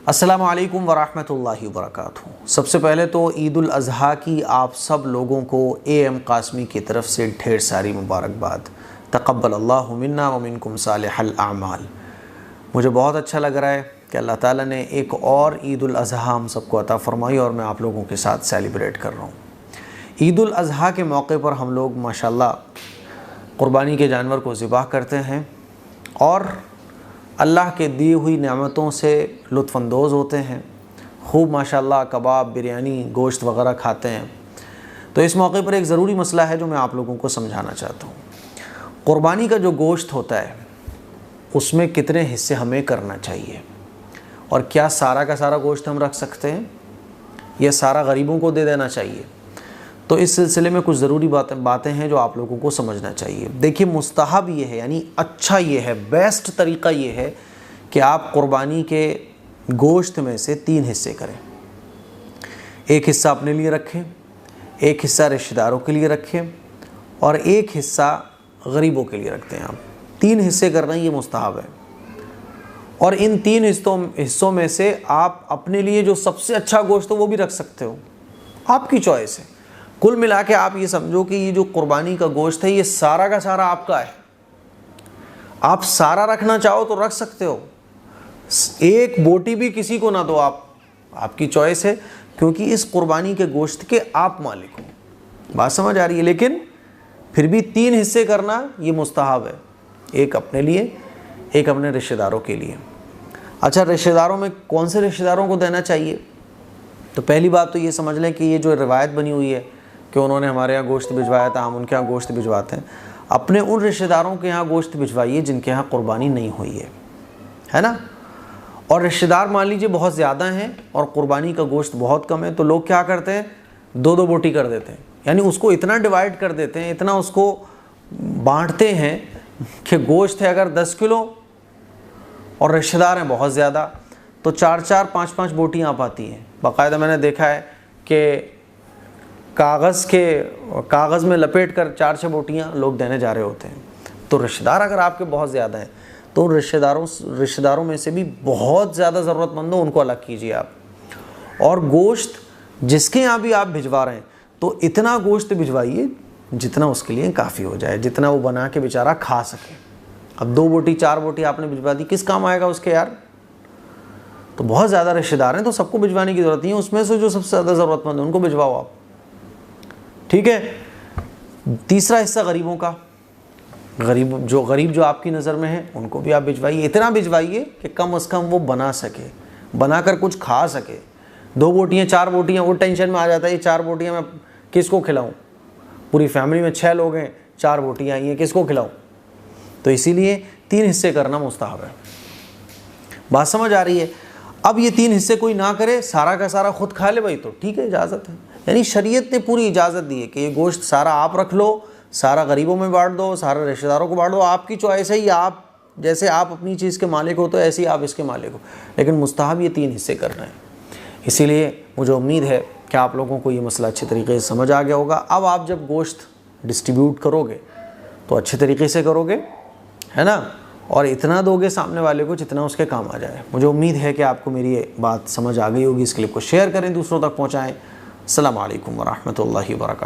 अस्सलामु अलैकुम वरहमतुल्लाहि वबरकातुहू। सबसे पहले तो ईद उल अज़हा की आप सब लोगों को AM कासमी की तरफ से ढेर सारी मुबारकबाद। तक़ब्बल अल्लाहु मिन्ना व मिनकुम सालिहल आमाल। मुझे बहुत अच्छा लग रहा है कि अल्लाह ताला ने एक और ईद उल अज़हा हम सबको अता फ़रमाई और मैं आप लोगों के साथ सेलिब्रेट कर रहा हूँ। ईद उल अज़हा के मौके पर हम लोग माशाल्लाह क़ुरबानी के जानवर को ज़िबाह करते हैं और अल्लाह के दी हुई नेमतों से लुत्फ़अंदोज़ होते हैं। खूब माशाल्लाह कबाब, बिरयानी, गोश्त वग़ैरह खाते हैं। तो इस मौके पर एक ज़रूरी मसला है जो मैं आप लोगों को समझाना चाहता हूँ। क़ुरबानी का जो गोश्त होता है उसमें कितने हिस्से हमें करना चाहिए और क्या सारा का सारा गोश्त हम रख सकते हैं या सारा गरीबों को दे देना चाहिए। तो इस सिलसिले में कुछ ज़रूरी बातें हैं जो आप लोगों को समझना चाहिए। देखिए, मुस्तहब ये है, यानी अच्छा ये है, बेस्ट तरीक़ा ये है कि आप क़ुरबानी के गोश्त में से 3 हिस्से करें। एक हिस्सा अपने लिए रखें, एक हिस्सा रिश्तेदारों के लिए रखें और एक हिस्सा गरीबों के लिए रखते हैं। आप 3 हिस्से करना ये मुस्तहब है और इन 3 हिस्सों में से आप अपने लिए जो सबसे अच्छा गोश्त हो वो भी रख सकते हो, आपकी चॉइस है। कुल मिला के आप ये समझो कि ये जो क़ुरबानी का गोश्त है ये सारा का सारा आपका है। आप सारा रखना चाहो तो रख सकते हो, एक बोटी भी किसी को ना दो, आपकी चॉइस है, क्योंकि इस क़ुरबानी के गोश्त के आप मालिक हो। बात समझ आ रही है? लेकिन फिर भी 3 हिस्से करना ये मुस्तहब है, एक अपने लिए, एक अपने रिश्तेदारों के लिए। अच्छा, रिश्तेदारों में कौन से रिश्तेदारों को देना चाहिए? तो पहली बात तो ये समझ लें कि ये जो रिवायत बनी हुई है कि उन्होंने हमारे यहाँ गोश्त भिजवाया था, हम उनके यहाँ गोश्त भिजवाते हैं, अपने उन रिश्तेदारों के यहाँ गोश्त भिजवाइए जिनके यहाँ क़ुरबानी नहीं हुई है ना। और रिश्तेदार मान लीजिए बहुत ज़्यादा हैं और क़ुरबानी का गोश्त बहुत कम है, तो लोग क्या करते हैं, 2-2 बोटी कर देते हैं, यानी उसको इतना डिवाइड कर देते हैं, इतना उसको बाँटते हैं कि गोश्त है अगर 10 किलो और रिश्तेदार हैं बहुत ज़्यादा तो 4-4, 5-5 बोटियाँ आ पाती हैं। बाकायदा मैंने देखा है कि कागज़ में लपेट कर 4-6 बोटियाँ लोग देने जा रहे होते हैं। तो रिश्तेदार अगर आपके बहुत ज़्यादा हैं तो रिश्तेदारों में से भी बहुत ज़्यादा ज़रूरतमंद हो उनको अलग कीजिए आप। और गोश्त जिसके यहाँ भी आप भिजवा रहे हैं तो इतना गोश्त भिजवाइए जितना उसके लिए काफ़ी हो जाए, जितना वो बना के बेचारा खा सके। अब 2 बोटी 4 बोटी आपने भिजवा दी, किस काम आएगा उसके यार? तो बहुत ज़्यादा रिश्तेदार हैं तो सबको भिजवाने की ज़रूरत नहीं है, उसमें से जो सबसे ज़्यादा ज़रूरतमंद है उनको भिजवाओ आप, ठीक है। तीसरा हिस्सा गरीबों का, गरीब जो आपकी नज़र में है उनको भी आप भिजवाइए। इतना भिजवाइए कि कम से कम वो बना सके, बनाकर कुछ खा सके। 2 बोटियाँ 4 बोटियाँ, वो टेंशन में आ जाता है ये 4 बोटियाँ मैं किसको खिलाऊँ, पूरी फैमिली में 6 लोग हैं, 4 बोटियाँ आई हैं, किसको खिलाऊँ। तो इसीलिए 3 हिस्से करना मुस्तहब है। बात समझ आ रही है? अब ये 3 हिस्से कोई ना करे, सारा का सारा खुद खा ले भाई, तो ठीक है, इजाज़त है। यानी शरीयत ने पूरी इजाज़त दी है कि ये गोश्त सारा आप रख लो, सारा गरीबों में बांट दो, सारा रिश्तेदारों को बांट दो, आपकी चॉइस है। या आप जैसे आप अपनी चीज़ के मालिक हो तो ऐसे ही आप इसके मालिक हो, लेकिन मुस्तहब ये 3 हिस्से करना है। इसीलिए मुझे उम्मीद है कि आप लोगों को ये मसला अच्छे तरीके से समझ आ गया होगा। अब आप जब गोश्त डिस्ट्रीब्यूट करोगे तो अच्छे तरीके से करोगे, है ना, और इतना दोगे सामने वाले को जितना उसके काम आ जाए। मुझे उम्मीद है कि आपको मेरी ये बात समझ आ गई होगी। इस क्लिप को शेयर करें, दूसरों तक पहुँचाएँ। अस्सलामु अलैकुम वरहमतुल्लाहि वबरकातुहू।